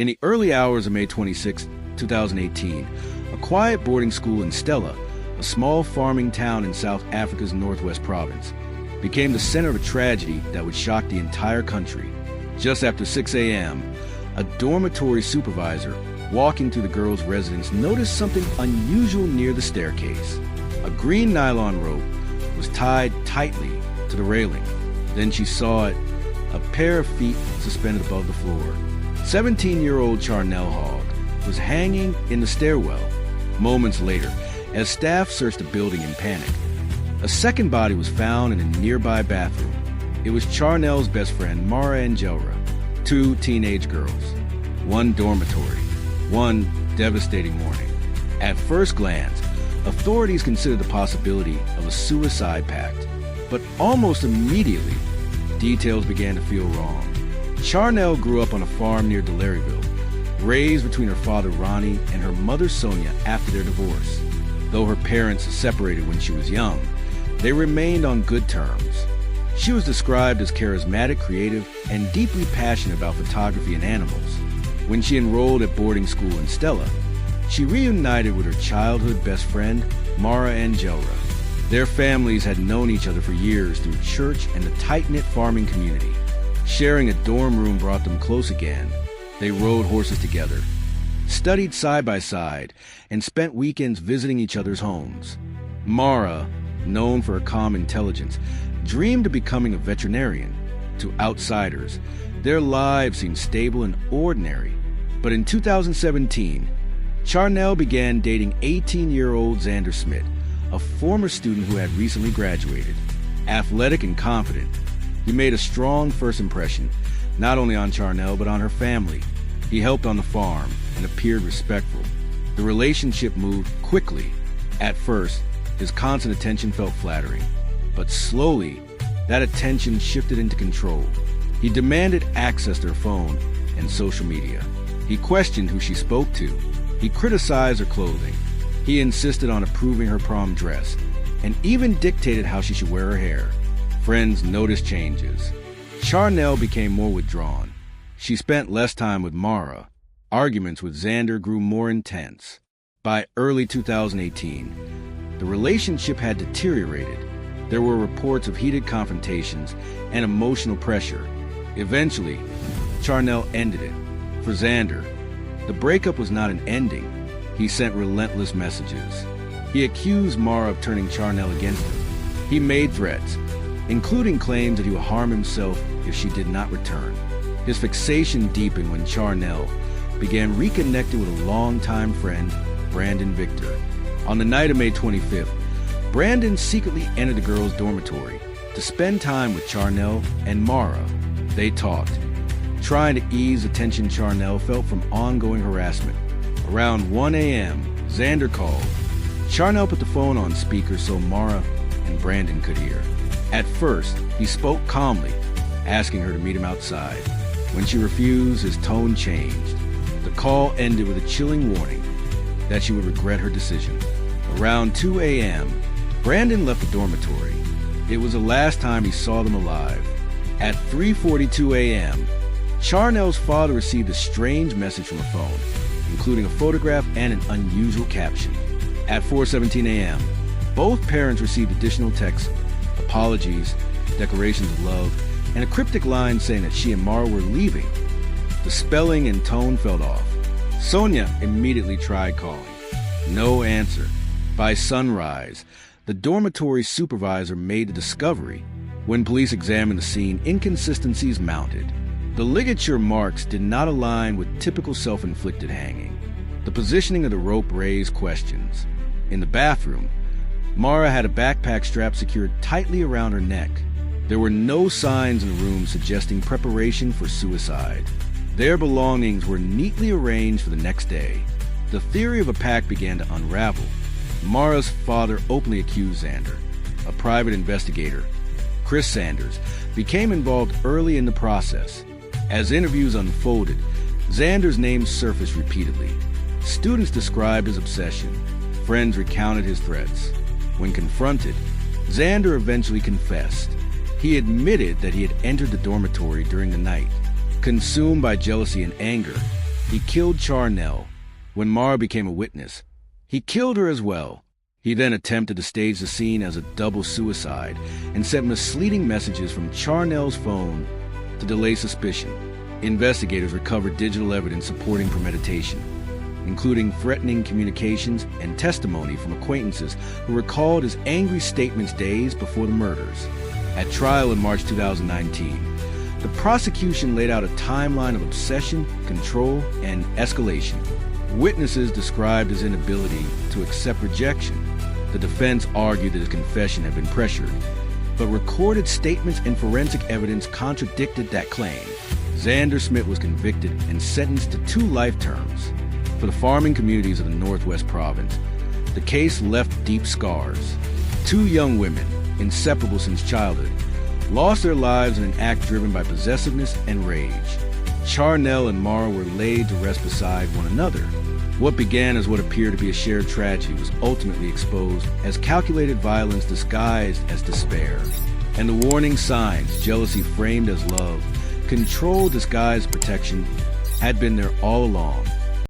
In the early hours of May 26, 2018, a quiet boarding school in Stella, a small farming town in South Africa's Northwest Province, became the center of a tragedy that would shock the entire country. Just after 6 a.m., a dormitory supervisor walking through the girls' residence noticed something unusual near the staircase. A green nylon rope was tied tightly to the railing. Then she saw it, a pair of feet suspended above the floor. 17-year-old Charnel Hogg was hanging in the stairwell. Moments later, as staff searched the building in panic, a second body was found in a nearby bathroom. It was Charnel's best friend, Mara Angelra, 2 teenage girls, 1 dormitory, 1 devastating morning. At first glance, authorities considered the possibility of a suicide pact, but almost immediately, details began to feel wrong. Charnel grew up on a farm near Delaryville, raised between her father Ronnie and her mother Sonia after their divorce. Though her parents separated when she was young, they remained on good terms. She was described as charismatic, creative, and deeply passionate about photography and animals. When she enrolled at boarding school in Stella, she reunited with her childhood best friend, Mara Angelra. Their families had known each other for years through church and the tight-knit farming community. Sharing a dorm room brought them close again. They rode horses together, studied side by side, and spent weekends visiting each other's homes. Mara, known for her calm intelligence, dreamed of becoming a veterinarian. To outsiders, their lives seemed stable and ordinary. But in 2017, Charnel began dating 18-year-old Xander Smith, a former student who had recently graduated. Athletic and confident, he made a strong first impression, not only on Charnel but on her family. He helped on the farm and appeared respectful. The relationship moved quickly. At first, his constant attention felt flattering, but slowly, that attention shifted into control. He demanded access to her phone and social media. He questioned who she spoke to. He criticized her clothing. He insisted on approving her prom dress, and even dictated how she should wear her hair. Friends noticed changes. Charnel became more withdrawn. She spent less time with Mara. Arguments with Xander grew more intense. By early 2018, the relationship had deteriorated. There were reports of heated confrontations and emotional pressure. Eventually, Charnel ended it. For Xander, the breakup was not an ending. He sent relentless messages. He accused Mara of turning Charnel against him. He made threats, including claims that he would harm himself if she did not return. His fixation deepened when Charnel began reconnecting with a longtime friend, Brandon Victor. On the night of May 25th, Brandon secretly entered the girls' dormitory to spend time with Charnel and Mara. They talked, trying to ease the tension Charnel felt from ongoing harassment. Around 1 a.m., Xander called. Charnel put the phone on speaker so Mara and Brandon could hear. At first, he spoke calmly, asking her to meet him outside. When she refused, his tone changed. The call ended with a chilling warning that she would regret her decision. Around 2 a.m., Brandon left the dormitory. It was the last time he saw them alive. At 3:42 a.m., Charnel's father received a strange message from her phone, including a photograph and an unusual caption. At 4:17 a.m., both parents received additional texts, apologies, declarations of love, and a cryptic line saying that she and Mara were leaving. The spelling and tone felt off. Sonia immediately tried calling. No answer. By sunrise, the dormitory supervisor made the discovery. When police examined the scene, inconsistencies mounted. The ligature marks did not align with typical self-inflicted hanging. The positioning of the rope raised questions. In the bathroom, Mara had a backpack strap secured tightly around her neck. There were no signs in the room suggesting preparation for suicide. Their belongings were neatly arranged for the next day. The theory of a pact began to unravel. Mara's father openly accused Xander. A private investigator, Chris Sanders, became involved early in the process. As interviews unfolded, Xander's name surfaced repeatedly. Students described his obsession. Friends recounted his threats. When confronted, Xander eventually confessed. He admitted that he had entered the dormitory during the night. Consumed by jealousy and anger, He killed Charnel. When Mara became a witness, he killed her as well. He then attempted to stage the scene as a double suicide and sent misleading messages from Charnel's phone to delay suspicion. Investigators recovered digital evidence supporting premeditation, including threatening communications and testimony from acquaintances who recalled his angry statements days before the murders. At trial in March 2019, the prosecution laid out a timeline of obsession, control, and escalation. Witnesses described his inability to accept rejection. The defense argued that his confession had been pressured, but recorded statements and forensic evidence contradicted that claim. Xander Smith was convicted and sentenced to 2 life terms. For the farming communities of the Northwest Province, the case left deep scars. 2 young women, inseparable since childhood, lost their lives in an act driven by possessiveness and rage. Charnel and Mara were laid to rest beside one another. What began as what appeared to be a shared tragedy was ultimately exposed as calculated violence disguised as despair. And the warning signs, jealousy framed as love, control disguised protection, had been there all along.